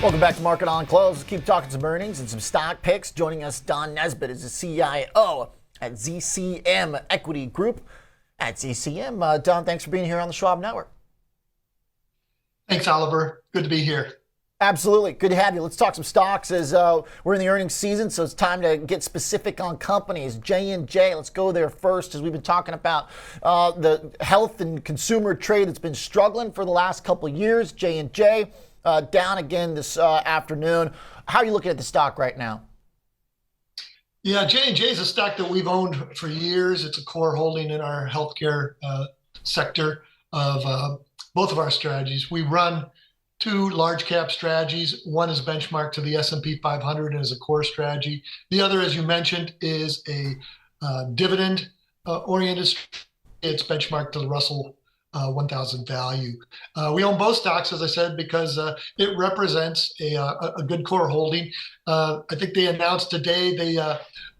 Welcome back to Market on Close. Let's keep talking some earnings and some stock picks. Joining us, Don Nesbitt is the CIO at ZCM Equity Group at ZCM. Don, thanks for being here on the Schwab Network. Thanks, Oliver. Good to be here. Absolutely. Good to have you. Let's talk some stocks as we're in the earnings season, so it's time to get specific on companies. JNJ, let's go there first, as we've been talking about the health and consumer trade that's been struggling for the last couple of years. JNJ down again this afternoon. How are you looking at the stock right now? Yeah, JNJ is a stock that we've owned for years. It's a core holding in our healthcare sector of both of our strategies. We run two large cap strategies. One is benchmarked to the S&P 500 and is a core strategy. The other, as you mentioned, is a dividend oriented strategy. It's benchmarked to the Russell 1000 value. We own both stocks, as I said, because it represents a good core holding. I think they announced today they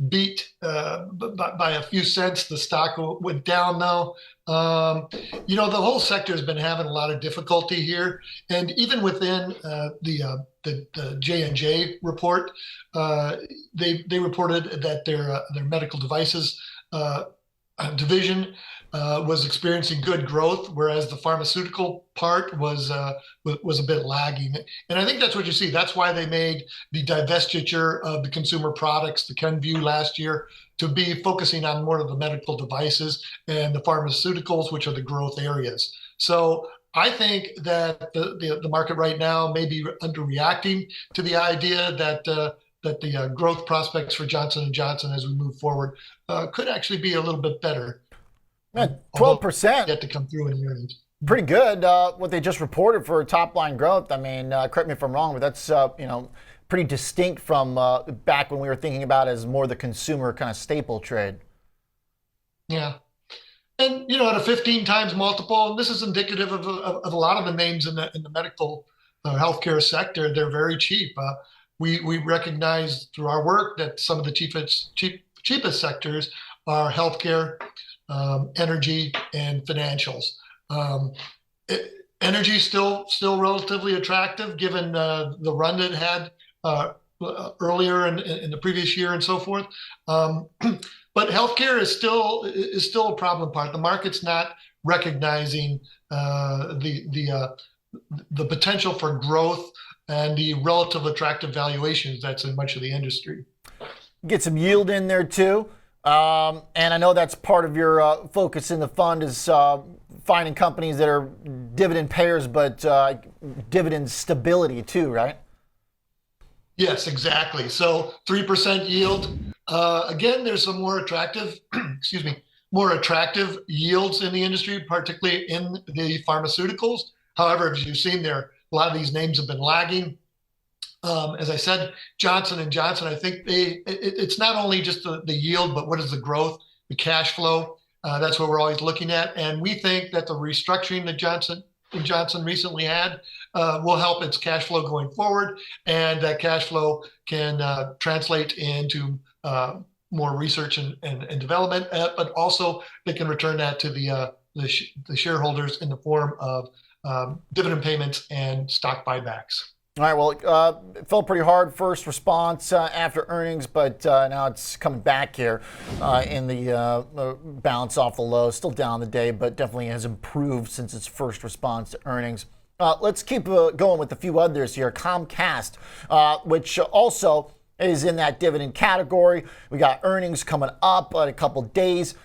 beat by a few cents. The stock went down though. The whole sector has been having a lot of difficulty here, and even within the JNJ report, they reported that their medical devices division was experiencing good growth, whereas the pharmaceutical part was a bit lagging. And I think that's what you see. That's why they made the divestiture of the consumer products, the Kenvue last year, to be focusing on more of the medical devices and the pharmaceuticals, which are the growth areas. So I think that the market right now may be underreacting to the idea that the growth prospects for Johnson & Johnson as we move forward could actually be a little bit better. 12%. Yet to come through in the earnings. Pretty good. What they just reported for top line growth. I mean, correct me if I'm wrong, but that's pretty distinct from back when we were thinking about as more the consumer kind of staple trade. Yeah, and at a 15 times multiple, and this is indicative of a lot of the names in the medical healthcare sector. They're very cheap. We recognize through our work that some of the cheapest sectors are healthcare, energy, and financials. Energy is still relatively attractive given the run it had earlier in the previous year and so forth. But healthcare is still a problem part. The market's not recognizing the potential for growth and the relative attractive valuations that's in much of the industry. Get some yield in there too. And I know that's part of your focus in the fund is finding companies that are dividend payers, but dividend stability too, right? Yes, exactly. So 3% yield. Again, there's some more attractive, more attractive yields in the industry, particularly in the pharmaceuticals. However, as you've seen there, a lot of these names have been lagging. As I said, Johnson & Johnson, I think it's not only just the yield, but what is the growth, the cash flow. That's what we're always looking at. And we think that the restructuring that Johnson & Johnson recently had will help its cash flow going forward. And that cash flow can translate into more research and development, but also they can return that to the shareholders in the form of dividend payments and stock buybacks. All right, well, it felt pretty hard first response after earnings, but now it's coming back here in the bounce off the low. Still down the day, but definitely has improved since its first response to earnings. Let's keep going with a few others here. Comcast, which also is in that dividend category. We got earnings coming up in a couple days.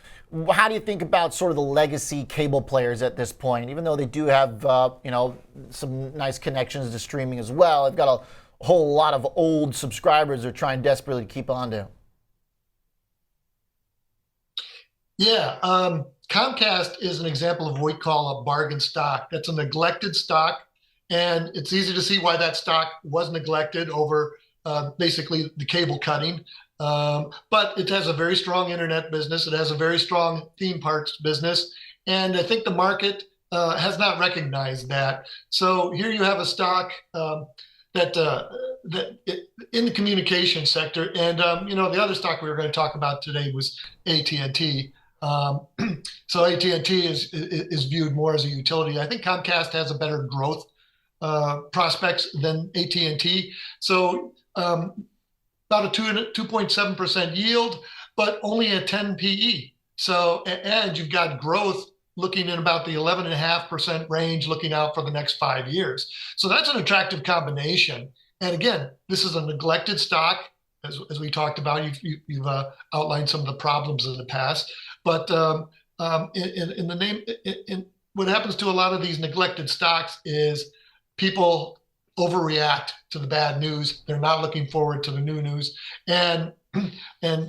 How do you think about sort of the legacy cable players at this point? Even though they do have, some nice connections to streaming as well, they've got a whole lot of old subscribers they're trying desperately to keep on to. Yeah, Comcast is an example of what we call a bargain stock. That's a neglected stock, and it's easy to see why that stock was neglected over basically the cable cutting. But it has a very strong internet business. It has a very strong theme parks business. And I think the market has not recognized that. So here you have a stock that in the communication sector. And, the other stock we were going to talk about today was AT&T. So AT&T is viewed more as a utility. I think Comcast has a better growth prospects than AT&T. So about a 2.7% yield, but only a 10 PE. So, and you've got growth looking in about the 11.5% range, looking out for the next 5 years. So that's an attractive combination. And again, this is a neglected stock, as we talked about. You've outlined some of the problems in the past, but in the name, what happens to a lot of these neglected stocks is people overreact to the bad news. They're not looking forward to the new news, and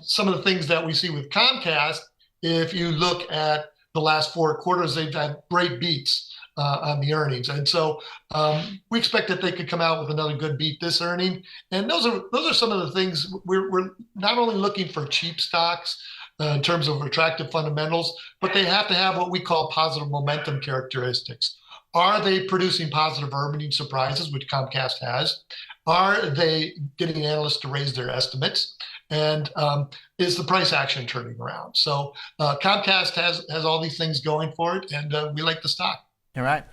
some of the things that we see with Comcast, if you look at the last 4 quarters, they've had great beats on the earnings, and so we expect that they could come out with another good beat this earning. And those are some of the things we're not only looking for cheap stocks in terms of attractive fundamentals, but they have to have what we call positive momentum characteristics. Are they producing positive earnings surprises, which Comcast has? Are they getting analysts to raise their estimates? And is the price action turning around? So Comcast has all these things going for it, and we like the stock. All right.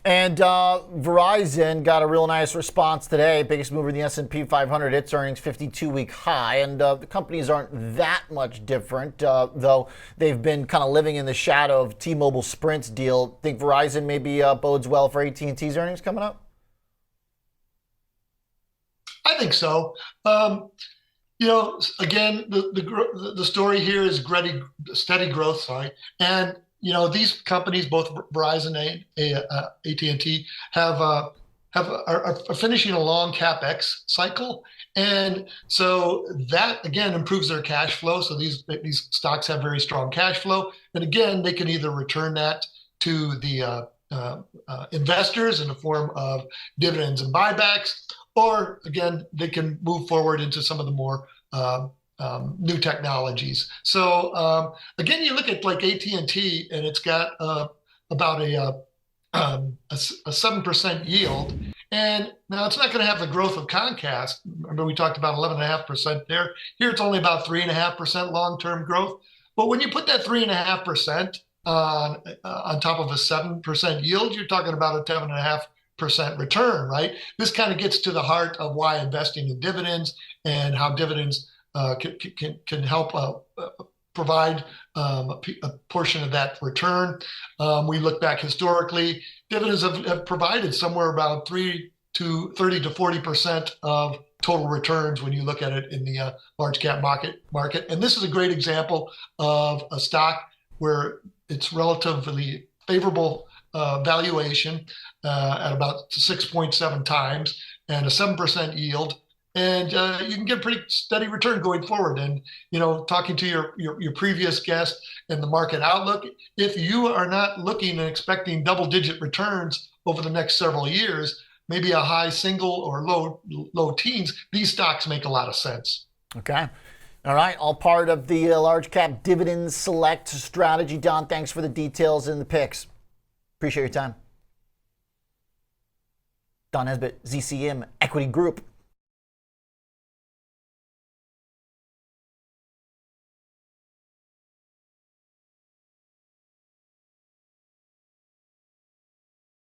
And Verizon got a real nice response today. Biggest mover in the S&P 500. Its earnings 52-week high. And the companies aren't that much different, though they've been kind of living in the shadow of T-Mobile Sprint's deal. Think Verizon maybe bodes well for AT&T's earnings coming up? I think so. Again, the story here is steady growth. Sorry, and these companies, both Verizon and AT&T, are finishing a long capex cycle, and so that again improves their cash flow. So these stocks have very strong cash flow, and again, they can either return that to the investors in the form of dividends and buybacks, or again, they can move forward into some of the more new technologies. So again, you look at like AT&T, and it's got about a 7% yield. And now it's not going to have the growth of Comcast. Remember, we talked about 11.5% there. Here, it's only about 3.5% long-term growth. But when you put that 3.5% on top of a 7% yield, you're talking about a 10.5% return, right? This kind of gets to the heart of why investing in dividends and how dividends can help provide a portion of that return. We look back historically, dividends have provided somewhere about 30 to 40% of total returns when you look at it in the large cap market. And this is a great example of a stock where it's relatively favorable valuation at about 6.7 times and a 7% yield. And you can get a pretty steady return going forward. And, talking to your previous guest and the market outlook, if you are not looking and expecting double-digit returns over the next several years, maybe a high single or low teens, these stocks make a lot of sense. Okay. All right. All part of the large cap dividend select strategy. Don, thanks for the details and the picks. Appreciate your time. Don Nesbitt, ZCM Equity Group.